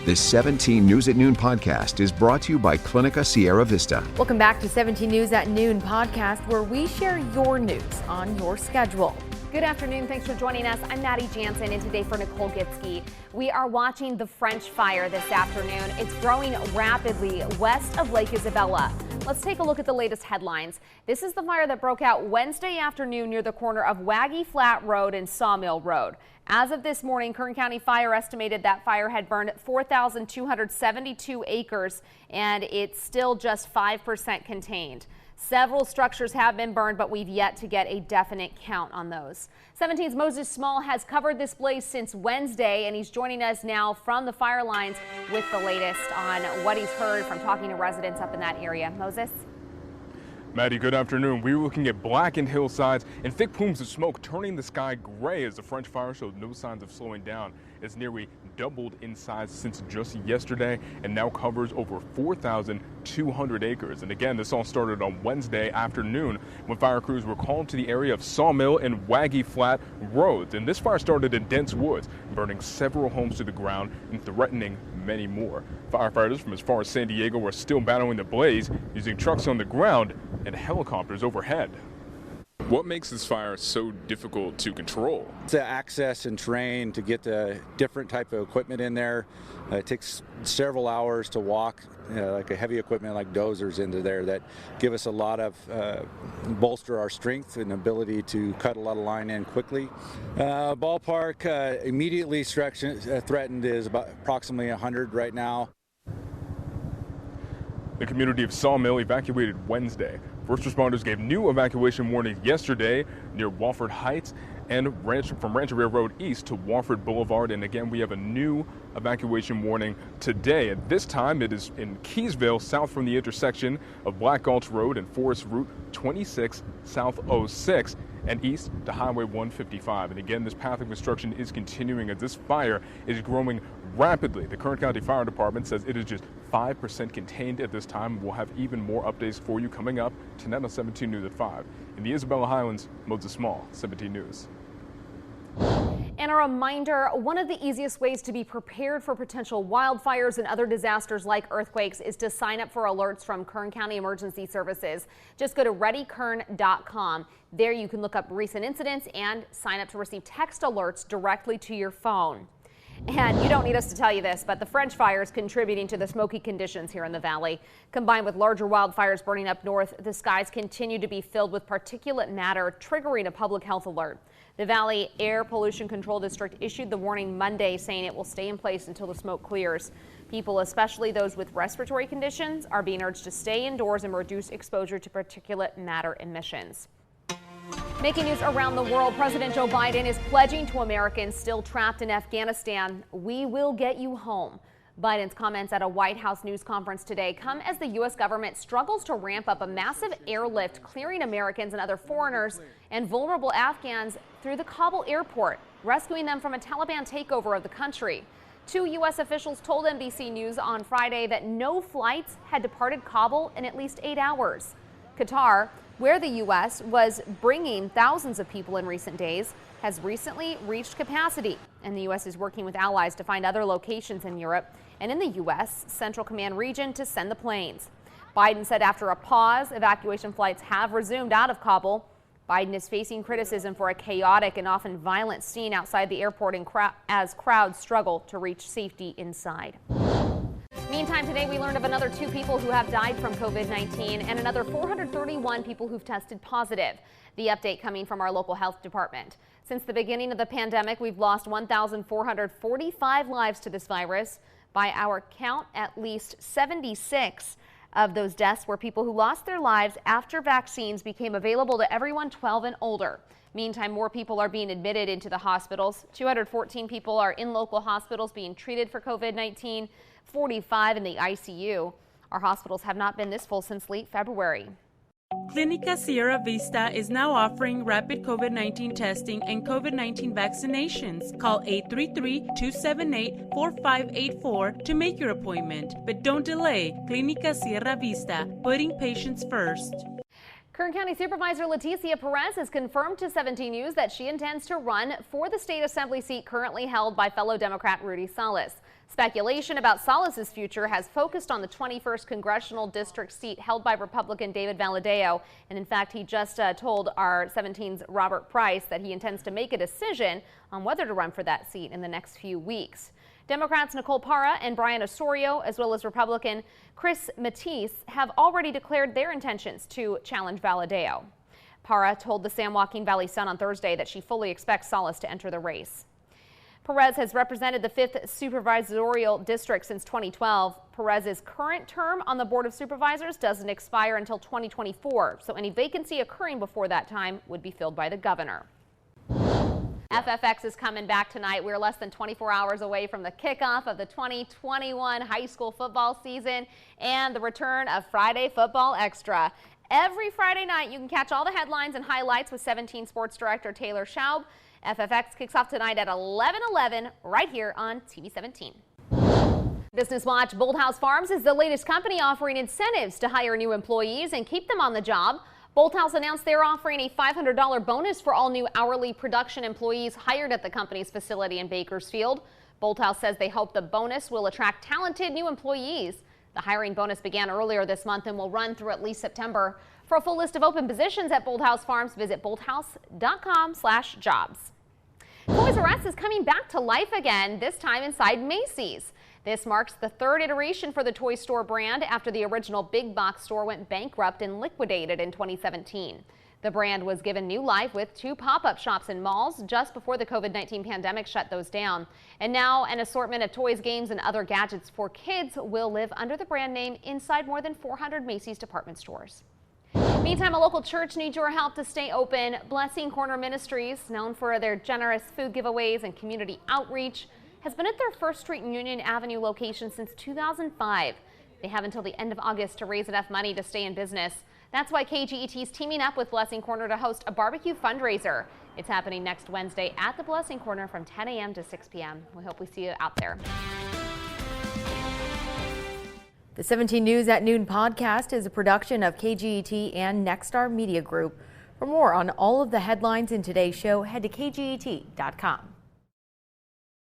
This 17 News at Noon podcast is brought to you by Clinica Sierra Vista. Welcome back to 17 News at Noon podcast, where we share your news on your schedule. Good afternoon. Thanks for joining us. I'm Maddie Jansen, and today for Nicole Gitsky, we are watching the French fire this afternoon. It's growing rapidly west of Lake Isabella. Let's take a look at the latest headlines. This is the fire that broke out Wednesday afternoon near the corner of Waggy Flat Road and Sawmill Road. As of this morning, Kern County Fire estimated that fire had burned 4,272 acres, and it's still just 5% contained. Several structures have been burned, but we've yet to get a definite count on those. 17's Moses Small has covered this blaze since Wednesday, and he's joining us now from the fire lines with the latest on what he's heard from talking to residents up in that area. Moses? Maddie, good afternoon. We were looking at blackened hillsides and thick plumes of smoke turning the sky gray as the French fire showed no signs of slowing down. It's nearly doubled in size since just yesterday and now covers over 4,200 acres. And again, this all started on Wednesday afternoon when fire crews were called to the area of Sawmill and Waggy Flat Roads. And this fire started in dense woods, burning several homes to the ground and threatening many more. Firefighters from as far as San Diego are still battling the blaze, using trucks on the ground and helicopters overhead. What makes this fire so difficult to control? The access and terrain to get the different type of equipment in there. It takes several hours to walk like a heavy equipment like dozers into there that give us a lot of bolster our strength and ability to cut a lot of line in quickly. Ballpark immediately threatened is about approximately 100 right now. The community of Sawmill evacuated Wednesday. First responders gave new evacuation warnings yesterday near Wofford Heights and from Rancheria Road east to Wofford Boulevard. And again, we have a new evacuation warning today. At this time, it is in Keysville, south from the intersection of Black Gulch Road and Forest Route 26 South 06 and east to Highway 155. And again, this path of construction is continuing as this fire is growing rapidly. The Kern County Fire Department says it is just 5% contained at this time. We'll have even more updates for you coming up tonight on 17 News at 5. In the Isabella Highlands, Moses Small, 17 News. And a reminder, one of the easiest ways to be prepared for potential wildfires and other disasters like earthquakes is to sign up for alerts from Kern County Emergency Services. Just go to readykern.com. There you can look up recent incidents and sign up to receive text alerts directly to your phone. And you don't need us to tell you this, but the French fire is contributing to the smoky conditions here in the valley. Combined with larger wildfires burning up north, the skies continue to be filled with particulate matter, triggering a public health alert. The Valley Air Pollution Control District issued the warning Monday, saying it will stay in place until the smoke clears. People, especially those with respiratory conditions, are being urged to stay indoors and reduce exposure to particulate matter emissions. Making news around the world, President Joe Biden is pledging to Americans still trapped in Afghanistan, "We will get you home." Biden's comments at a White House news conference today come as the U.S. government struggles to ramp up a massive airlift, clearing Americans and other foreigners and vulnerable Afghans through the Kabul airport, rescuing them from a Taliban takeover of the country. Two U.S. officials told NBC News on Friday that no flights had departed Kabul in at least 8 hours. Qatar, where the U.S. was bringing thousands of people in recent days, has recently reached capacity, and the U.S. is working with allies to find other locations in Europe and in the U.S. Central Command region to send the planes. Biden said after a pause, evacuation flights have resumed out of Kabul. Biden is facing criticism for a chaotic and often violent scene outside the airport as crowds struggle to reach safety inside. Meantime, today we learned of another 2 people who have died from COVID-19 and another 431 people who've tested positive. The update coming from our local health department. Since the beginning of the pandemic, we've lost 1,445 lives to this virus. By our count, at least 76 of those deaths were people who lost their lives after vaccines became available to everyone 12 and older. Meantime, more people are being admitted into the hospitals. 214 people are in local hospitals being treated for COVID-19. 45 in the ICU. Our hospitals have not been this full since late February. Clinica Sierra Vista is now offering rapid COVID-19 testing and COVID-19 vaccinations. Call 833-278-4584 to make your appointment. But don't delay. Clinica Sierra Vista, putting patients first. Kern County Supervisor Leticia Perez has confirmed to 17 News that she intends to run for the state assembly seat currently held by fellow Democrat Rudy Salas. Speculation about Salas's future has focused on the 21st congressional district seat held by Republican David Valadao. And in fact, he just told our 17's Robert Price that he intends to make a decision on whether to run for that seat in the next few weeks. Democrats Nicole Parra and Brian Osorio, as well as Republican Chris Matisse, have already declared their intentions to challenge Valadao. Parra told the San Joaquin Valley Sun on Thursday that she fully expects Salas to enter the race. Perez has represented the 5th supervisorial district since 2012. Perez's current term on the Board of Supervisors doesn't expire until 2024, so any vacancy occurring before that time would be filled by the governor. FFX is coming back tonight. We're less than 24 hours away from the kickoff of the 2021 high school football season and the return of Friday Football Xtra. Every Friday night, you can catch all the headlines and highlights with 17 Sports Director Taylor Schaub. FFX kicks off tonight at 11:11 right here on TV 17. Business Watch: Bolthouse Farms is the latest company offering incentives to hire new employees and keep them on the job. Bolthouse announced they're offering a $500 bonus for all new hourly production employees hired at the company's facility in Bakersfield. Bolthouse says they hope the bonus will attract talented new employees. The hiring bonus began earlier this month and will run through at least September. For a full list of open positions at Bolthouse Farms, visit bolthouse.com/jobs. Toys R Us is coming back to life again, this time inside Macy's. This marks the third iteration for the toy store brand after the original big box store went bankrupt and liquidated in 2017. The brand was given new life with 2 pop-up shops in malls just before the COVID-19 pandemic shut those down. And now an assortment of toys, games, and other gadgets for kids will live under the brand name inside more than 400 Macy's department stores. Meantime, a local church needs your help to stay open. Blessing Corner Ministries, known for their generous food giveaways and community outreach, has been at their First Street and Union Avenue location since 2005. They have until the end of August to raise enough money to stay in business. That's why KGET is teaming up with Blessing Corner to host a barbecue fundraiser. It's happening next Wednesday at the Blessing Corner from 10 a.m. to 6 p.m. We hope we see you out there. The 17 News at Noon podcast is a production of KGET and Nexstar Media Group. For more on all of the headlines in today's show, head to kget.com.